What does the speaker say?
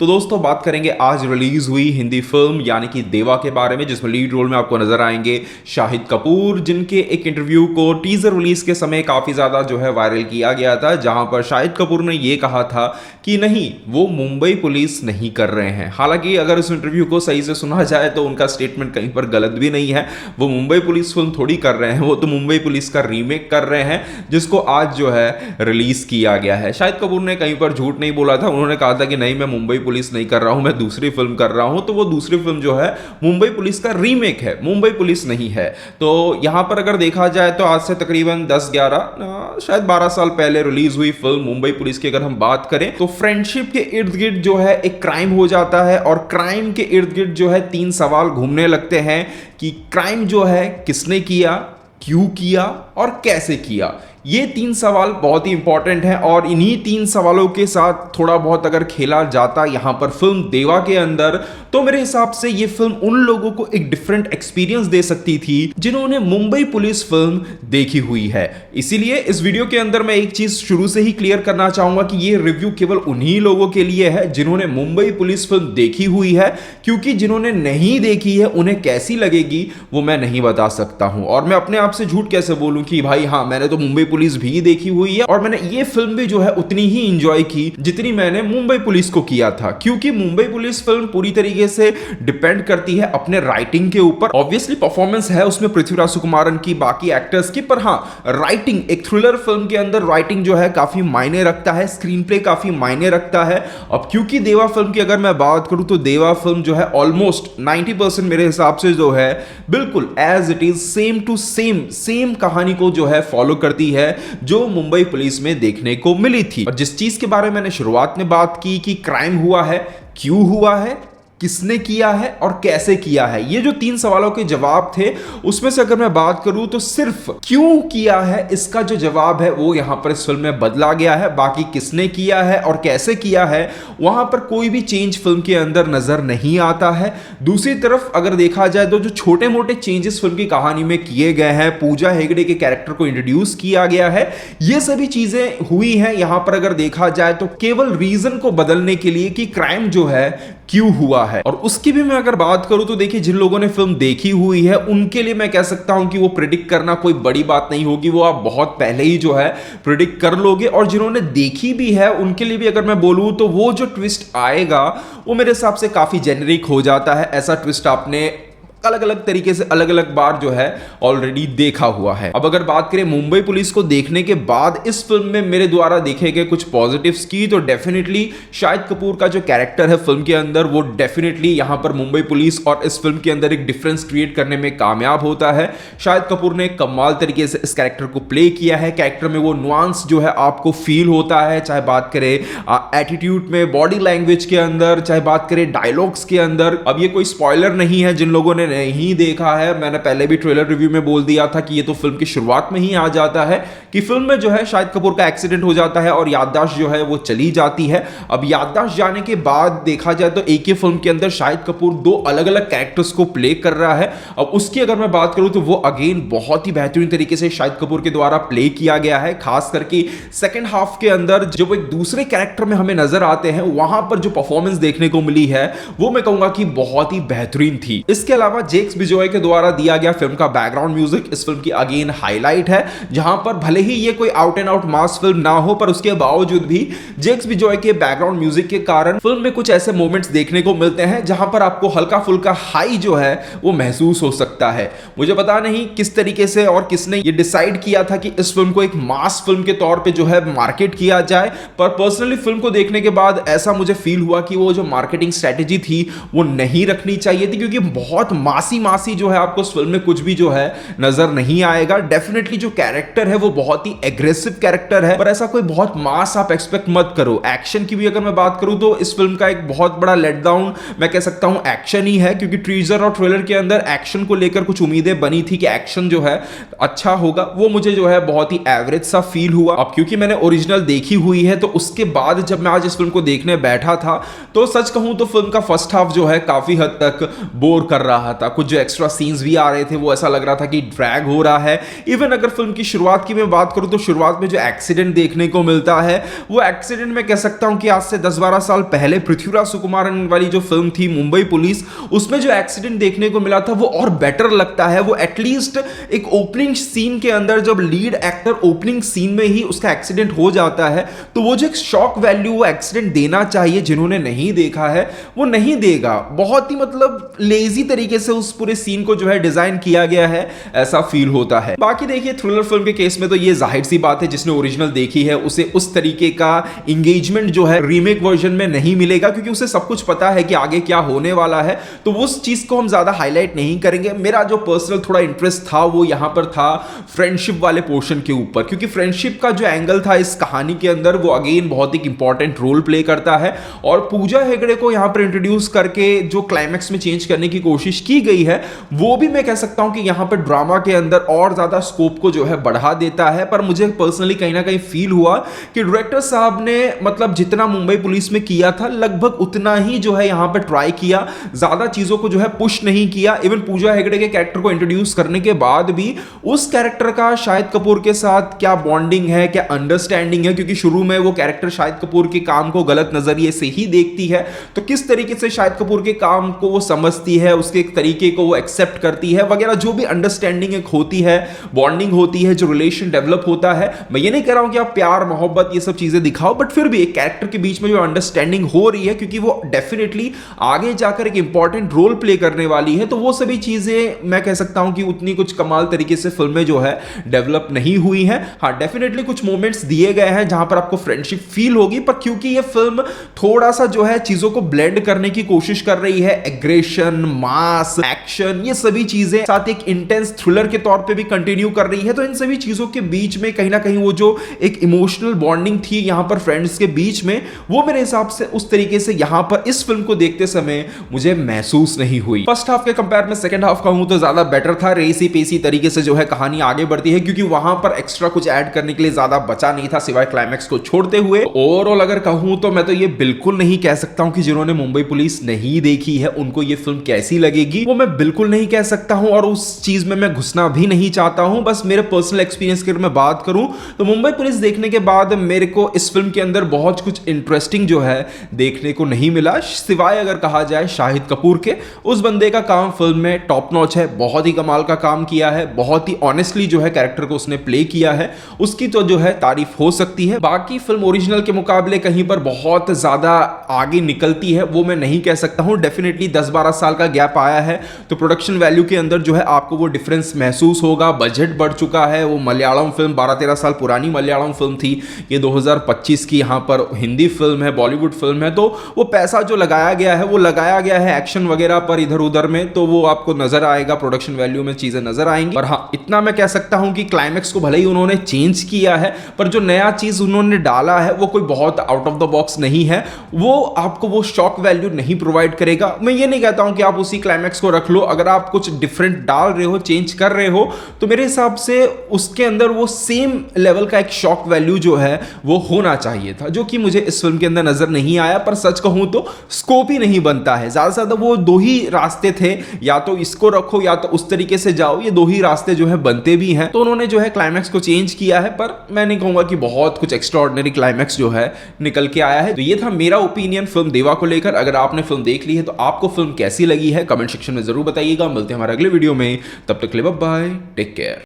तो दोस्तों बात करेंगे आज रिलीज हुई हिंदी फिल्म यानी कि देवा के बारे में, जिसमें लीड रोल में आपको नजर आएंगे शाहिद कपूर, जिनके एक इंटरव्यू को टीजर रिलीज के समय काफी ज्यादा वायरल किया गया था, जहां पर शाहिद कपूर ने यह कहा था कि नहीं, वो मुंबई पुलिस नहीं कर रहे हैं। हालांकि अगर इस इंटरव्यू को सही से सुना जाए तो उनका स्टेटमेंट कहीं पर गलत भी नहीं है। वो मुंबई पुलिस फिल्म थोड़ी कर रहे हैं, वो तो मुंबई पुलिस का रीमेक कर रहे हैं, जिसको आज रिलीज किया गया है। शाहिद कपूर ने कहीं पर झूठ नहीं बोला था, उन्होंने कहा था कि नहीं, मैं मुंबई पुलिस नहीं कर रहा हूं, मैं दूसरी फिल्म कर रहा हूं। तो वो दूसरी फिल्म मुंबई पुलिस का रीमेक है, मुंबई पुलिस नहीं है। तो यहां पर अगर देखा जाए तो आज से तकरीबन 10-11 शायद 12 साल पहले रिलीज हुई फिल्म मुंबई पुलिस की अगर हम बात करें तो फ्रेंडशिप के इर्द गिर्द एक क्राइम हो जाता है, और क्राइम के इर्द गिर्द 3 सवाल घूमने लगते हैं कि क्राइम किसने किया, क्यों किया और कैसे किया। ये 3 सवाल बहुत ही इंपॉर्टेंट हैं, और इन्हीं 3 सवालों के साथ थोड़ा बहुत अगर खेला जाता यहां पर फिल्म देवा के अंदर, तो मेरे हिसाब से ये फिल्म उन लोगों को एक डिफरेंट एक्सपीरियंस दे सकती थी जिन्होंने मुंबई पुलिस फिल्म देखी हुई है। इसीलिए इस वीडियो के अंदर मैं एक चीज शुरू से ही क्लियर करना चाहूंगा कि ये रिव्यू केवल उन्हीं लोगों के लिए है जिन्होंने मुंबई पुलिस फिल्म देखी हुई है, क्योंकि जिन्होंने नहीं देखी है उन्हें कैसी लगेगी वो मैं नहीं बता सकता हूं। और मैं अपने आप से झूठ कैसे बोलूं कि भाई हाँ, मैंने तो मुंबई पुलिस भी देखी हुई है और मैंने ये फिल्म भी उतनी ही एंजॉय की जितनी मैंने मुंबई पुलिस को किया था, क्योंकि मुंबई पुलिस फिल्म पूरी तरीके से डिपेंड करती है अपने राइटिंग के ऊपर। ऑब्वियसली परफॉर्मेंस है उसमें पृथ्वीराज सुकुमारन की, बाकी एक्टर्स की, पर हाँ, राइटिंग, एक थ्रिलर फिल्म के अंदर राइटिंग काफी मायने रखता है, स्क्रीन प्ले काफी मायने रखता है। अब क्योंकि देवा फिल्म की अगर मैं बात करूं तो देवा फिल्म ऑलमोस्ट 90% मेरे हिसाब से बिल्कुल as it is same to same कहानी को फॉलो करती है जो मुंबई पुलिस में देखने को मिली थी। और जिस चीज के बारे में मैंने शुरुआत में बात की कि क्राइम हुआ है, क्यों हुआ है, किसने किया है और कैसे किया है, ये जो 3 सवालों के जवाब थे उसमें से अगर मैं बात करूं तो सिर्फ क्यों किया है इसका जो जवाब है वो यहां पर इस फिल्म में बदला गया है। बाकी किसने किया है और कैसे किया है वहां पर कोई भी चेंज फिल्म के अंदर नजर नहीं आता है। दूसरी तरफ अगर देखा जाए तो जो छोटे मोटे चेंजेस फिल्म की कहानी में किए गए हैं, पूजा हेगड़े के कैरेक्टर को इंट्रोड्यूस किया गया है, ये सभी चीजें हुई हैं यहां पर अगर देखा जाए तो केवल रीजन को बदलने के लिए कि क्राइम क्यों हुआ है। और उसकी भी मैं अगर बात करूं तो देखिए, जिन लोगों ने फिल्म देखी हुई है उनके लिए मैं कह सकता हूं कि वो प्रिडिक्ट करना कोई बड़ी बात नहीं होगी, वो आप बहुत पहले ही प्रिडिक्ट कर लोगे। और जिन्होंने देखी भी है उनके लिए भी अगर मैं बोलूं तो वो जो ट्विस्ट आएगा वो मेरे हिसाब से काफी जेनरिक हो जाता है। ऐसा ट्विस्ट आपने अलग अलग तरीके से अलग अलग बार ऑलरेडी देखा हुआ है। अब अगर बात करें मुंबई पुलिस को देखने के बाद इस फिल्म में मेरे द्वारा देखे गए कुछ पॉजिटिव्स की, तो डेफिनेटली शाहिद कपूर का जो कैरेक्टर है फिल्म के अंदर वो डेफिनेटली यहां पर मुंबई पुलिस और इस फिल्म के अंदर एक डिफरेंस क्रिएट करने में कामयाब होता है। शाहिद कपूर ने कमाल तरीके से इस कैरेक्टर को प्ले किया है। कैरेक्टर में वो नुआंस आपको फील होता है, चाहे बात करें एटीट्यूड में, बॉडी लैंग्वेज के अंदर, चाहे बात करें डायलॉग्स के अंदर। अब ये कोई स्पॉइलर नहीं है जिन लोगों ने नहीं देखा है, मैंने पहले भी ट्रेलर रिव्यू में बोल दिया था कि ये तो फिल्म की शुरुआत में ही आ जाता है कि फिल्म में शाहिद कपूर का एक्सीडेंट हो जाता है और याददाश्त वो चली जाती है। अब याददाश्त जाने के बाद देखा जाए तो एक ही फिल्म के अंदर शाहिद कपूर 2 अलग अलग कैरेक्टर्स को प्ले कर रहा है। अब उसकी अगर मैं बात करूं तो वो अगेन बहुत ही बेहतरीन तरीके से शाहिद कपूर के द्वारा प्ले किया गया है। खास करके सेकेंड हाफ के अंदर जब एक दूसरे कैरेक्टर में हमें नजर आते हैं, वहां पर जो परफॉर्मेंस देखने को मिली है वो मैं कहूंगा कि बहुत ही बेहतरीन थी। इसके अलावा जेक्स बिजॉय के द्वारा दिया गया फिल्म का बैकग्राउंड म्यूजिक इस फिल्म की अगेन हाईलाइट है, जहां पर भले ही ये कोई out and out mass film ना हो, पर उसके बावजूद भी जेक्स बिजॉय के बैकग्राउंड म्यूजिक के कारण फिल्म में कुछ ऐसे मोमेंट्स देखने को मिलते हैं जहां पर आपको हल्का फुल्का हाई वो महसूस हो सकता है। मुझे पता नहीं किस तरीके से और किसने ये डिसाइड किया था कि इस फिल्म को एक मास फिल्म के तौर पे मार्केट किया जाए, पर पर्सनली फिल्म को देखने के बाद ऐसा मुझे फील हुआ कि वो जो मार्केटिंग स्ट्रेटेजी थी वो नहीं रखनी चाहिए थी, क्योंकि बहुत मासी आपको इस फिल्म में कुछ भी नजर नहीं आएगा। डेफिनेटली जो कैरेक्टर है वो बहुत ही एग्रेसिव कैरेक्टर है, पर ऐसा कोई बहुत मास आप एक्सपेक्ट मत करो। एक्शन की भी अगर मैं बात करूं तो इस फिल्म का एक बहुत बड़ा लेट डाउन मैं कह सकता हूं एक्शन ही है, क्योंकि टीजर और ट्रेलर के अंदर एक्शन को लेकर कुछ उम्मीदें बनी थी कि एक्शन अच्छा होगा, वो मुझे बहुत ही एवरेज सा फील हुआ। अब क्योंकि मैंने ओरिजिनल देखी हुई है तो उसके बाद जब मैं आज इस फिल्म को देखने बैठा था तो सच कहूं तो फिल्म का फर्स्ट हाफ काफी हद तक बोर कर रहा था। कुछ जो एक्स्ट्रा सीन्स भी आ रहे थे वो ऐसा लग रहा था कि ड्रैग हो रहा है। इवन अगर फिल्म की शुरुआत की मैं बात करूं तो शुरुआत में जो एक्सीडेंट देखने को मिलता है वो एक्सीडेंट मैं कह सकता हूं कि आज से 10-12 साल पहले पृथ्वीराज सुकुमारन वाली जो फिल्म थी मुंबई पुलिस, उसमें जो एक्सीडेंट देखने को मिला था वो और बेटर लगता है। वो एटलीस्ट एक ओपनिंग सीन के अंदर जब लीड एक्टर ओपनिंग सीन में ही उसका एक्सीडेंट हो जाता है तो वो जो एक शॉक वैल्यू वो एक्सीडेंट देना चाहिए, जिन्होंने नहीं देखा है वो नहीं देगा। बहुत ही मतलब लेजी तरीके से उस पूरे सीन को जो है डिजाइन किया गया है, ऐसा फील होता है। बाकी देखिए थ्रिलर फिल्म के केस में तो ये जाहिर सी बात है, जिसने ओरिजिनल देखी है उसे उस तरीके का इंगेजमेंट जो है रीमेक वर्जन में नहीं मिलेगा, क्योंकि उसे सब कुछ पता है कि आगे क्या होने वाला है, तो उस चीज को हम ज्यादा हाईलाइट नहीं करेंगे। मेरा जो पर्सनल थोड़ा इंटरेस्ट था वो यहां पर था फ्रेंडशिप वाले पोर्शन के ऊपर, क्योंकि फ्रेंडशिप का जो एंगल था इस कहानी के अंदर वो अगेन बहुत ही इंपॉर्टेंट रोल प्ले करता है। और पूजा हेगड़े को यहां पर इंट्रोड्यूस करके जो क्लाइमैक्स में चेंज करने की कोशिश की गई है वो भी मैं कह सकता हूं कि यहां पर ड्रामा के अंदर और ज्यादा स्कोप को जो है बढ़ा देता है। पर मुझे पर्सनली कहीं ना कहीं फील हुआ कि डायरेक्टर साहब ने मतलब जितना मुंबई पुलिस में किया था लगभग उतना ही जो है यहां पर ट्राई किया, ज्यादा चीजों को जो है पुश नहीं किया। इवन पूजा हेगड़े के कैरेक्टर को इंट्रोड्यूस करने के बाद भी उस कैरेक्टर का शाहिद कपूर के साथ क्या बॉन्डिंग है, क्या अंडरस्टैंडिंग है, क्योंकि शुरू में वो कैरेक्टर शाहिद कपूर के काम को गलत नजरिए से ही देखती है, तो किस तरीके से शाहिद कपूर के काम को वो समझती है, उसके एक तरीके को वो एक्सेप्ट करती है वगैरह, जो भी अंडरस्टैंडिंग एक होती है, बॉन्डिंग होती है, जो रिलेशन डेवलप होता है। मैं ये नहीं कह रहा हूं कि आप प्यार मोहब्बत ये सब चीजें दिखाओ, बट फिर भी एक कैरेक्टर के बीच में जो अंडरस्टैंडिंग हो रही है, क्योंकि वो डेफिनेटली आगे जाकर एक इंपॉर्टेंट रोल प्ले करने वाली है, तो वो सभी चीजें मैं कह सकता हूं कि उतनी कुछ कमाल तरीके से फिल्में जो है डेवलप नहीं हुई हैं। हाँ डेफिनेटली कुछ मोमेंट्स दिए गए हैं जहां पर आपको फ्रेंडशिप फील होगी, पर क्योंकि ये फिल्म थोड़ा सा जो है चीजों को ब्लेंड करने की कोशिश कर रही है, एग्रेशन, मास, एक्शन, ये सभी चीजें साथ एक इंटेंस थ्रिलर के तौर पे भी कंटिन्यू कर रही है, तो इन सभी चीजों के बीच में कहीं ना कहीं वो जो एक इमोशनल बॉन्डिंग थी यहां पर फ्रेंड्स के बीच में, वो मेरे हिसाब से उस तरीके से यहां पर इस फिल्म को देखते समय मुझे महसूस नहीं हुई। फर्स्ट हाफ के कंपेयर में सेकंड हाफ कहूं तो ज्यादा बेटर था, रेसी पेसी तरीके से जो है कहानी आगे बढ़ती है, क्योंकि वहां पर एक्स्ट्रा कुछ ऐड करने के लिए ज्यादा बचा नहीं था सिवाय क्लाइमैक्स को छोड़ते हुए। ओवरऑल अगर कहूं तो मैं तो ये बिल्कुल नहीं कह सकता हूं कि जिन्होंने मुंबई पुलिस नहीं देखी है उनको ये फिल्म कैसी लगेगी, वो मैं बिल्कुल नहीं कह सकता हूं और उस चीज में मैं घुसना भी नहीं चाहता हूं। बस मेरे पर्सनल एक्सपीरियंस की मैं बात करूं तो मुंबई पुलिस देखने के बाद मेरे को इस फिल्म के अंदर बहुत कुछ इंटरेस्टिंग जो है देखने को नहीं मिला, सिवाय अगर कहा जाए शाहिद कपूर के। उस बंदे का काम फिल्म में टॉप नॉच है, बहुत ही कमाल का काम किया है, बहुत ही ऑनेस्टली जो है कैरेक्टर को उसने प्ले किया है, उसकी तो जो है तारीफ हो सकती है। बाकी फिल्म ओरिजिनल के मुकाबले कहीं पर बहुत ज्यादा आगे निकलती है वो मैं नहीं कह सकता हूं। डेफिनेटली 10-12 साल का गैप आया है तो प्रोडक्शन वैल्यू के अंदर जो है आपको वो डिफरेंस महसूस होगा। बजट बढ़ चुका है, वो मलयालम फिल्म 12-13 साल पुरानी मलयालम फिल्म थी, ये 2025 की यहाँ पर हिंदी फिल्म है, बॉलीवुड फिल्म है, तो वो पैसा जो लगाया गया है वो लगाया गया है एक्शन वगैरह पर इधर उधर में, तो वो आपको नजर आएगा, प्रोडक्शन वैल्यू में चीजें नजर आएंगी। और हाँ इतना मैं कह सकता हूं कि क्लाइमैक्स को भले ही उन्होंने चेंज किया है पर जो नया चीज उन्होंने डाला है वो कोई बहुत आउट ऑफ द बॉक्स नहीं है, वो आपको वो शॉक वैल्यू नहीं प्रोवाइड करेगा। मैं ये नहीं कहता हूं कि आप उसी क्लाइमैक्स को रख लो, अगर आप कुछ डिफरेंट डाल रहे हो, चेंज कर रहे हो, तो मेरे हिसाब से उसके अंदर वो सेम लेवल का एक शॉक वैल्यू जो है वो होना चाहिए था, जो कि मुझे इस फिल्म के अंदर नजर नहीं आया। पर सच कहूं तो स्कोप ही नहीं बनता है, ज्यादा से ज्यादा वो दो ही रास्ते थे, या तो इसको रखो या तो उस तरीके से जाओ, ये दो ही रास्ते जो है बनते भी हैं, तो उन्होंने जो है क्लाइमैक्स को चेंज किया है, पर मैं नहीं कहूंगा कि बहुत कुछ एक्स्ट्राऑर्डिनरी क्लाइमैक्स जो है निकल के आया है। तो ये था मेरा ओपिनियन फिल्म देवा को लेकर। अगर आपने फिल्म देख ली है तो आपको फिल्म कैसी लगी है कमेंट सेक्शन में जरूर बताइएगा। मिलते हैं हमारे अगले वीडियो में, तब तक के लिए बाय बाय, टेक केयर।